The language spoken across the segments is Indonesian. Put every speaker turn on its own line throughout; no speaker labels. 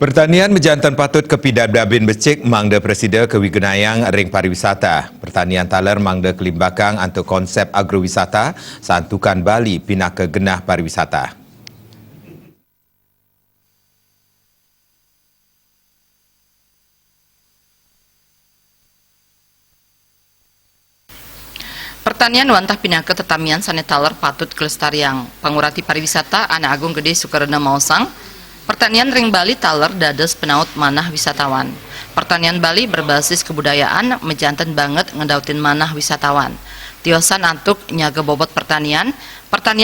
Pertanian mejantan patut kepidat dabin becik mangda presida kewigenayang ring pariwisata. Pertanian taler mangda kelimbakang untuk konsep agrowisata santukan Bali pinaka genah pariwisata.
Pertanian wantah pinaka tetamian sanetaler patut kelestarian. Pangurati pariwisata Anak Agung Gede Sukarena Mausang. Pertanian ring Bali taler dados penaut manah wisatawan. Pertanian Bali berbasis kebudayaan mejanten banget ngedautin manah wisatawan. Tiosan antuk nyaga bobot pertanian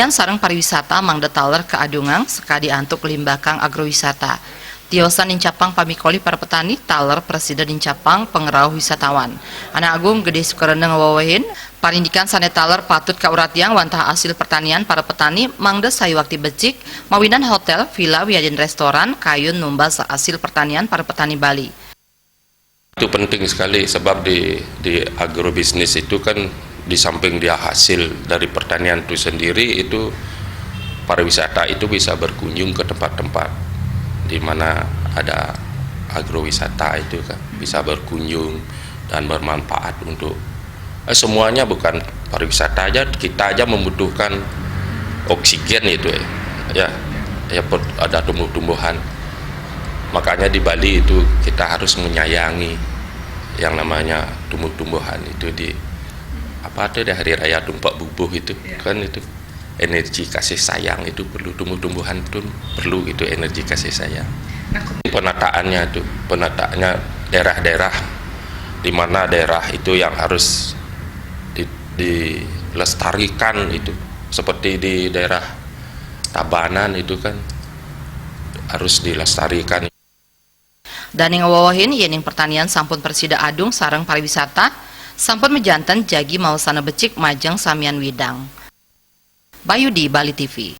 sareng pariwisata mangda taler keadungang sekadi antuk limbakang agrowisata. Tiosan incapang pamikoli para petani taler presiden incapang pengerau wisatawan. Anak Agung Gede Sukarena ngawawahin parindikan sanetaler patut kauratiang wantah hasil pertanian para petani mangda sayuakti becik mawinan hotel, villa, wiajen restoran, kayun numbas hasil pertanian para petani Bali.
Itu penting sekali sebab di agrobisnis itu kan di samping dia hasil dari pertanian itu sendiri, itu pariwisata itu bisa berkunjung ke tempat-tempat di mana ada agrowisata, itu kan bisa berkunjung dan bermanfaat untuk semuanya, bukan pariwisata aja, kita aja membutuhkan oksigen itu ya ada tumbuh-tumbuhan. Makanya di Bali itu kita harus menyayangi yang namanya tumbuh-tumbuhan itu di di hari raya Tumpak Bubuh itu kan, itu energi kasih sayang itu perlu, tumbuh-tumbuhan itu perlu itu energi kasih sayang. Penataannya itu, penataannya daerah-daerah di mana daerah itu yang harus dilestarikan, itu seperti di daerah Tabanan itu kan harus dilestarikan.
Dan yang ngawawahin yening pertanian sampun persida adung sareng pariwisata sampun mejanten jagi mausana becik majang samian widang. Bayu di Bali TV.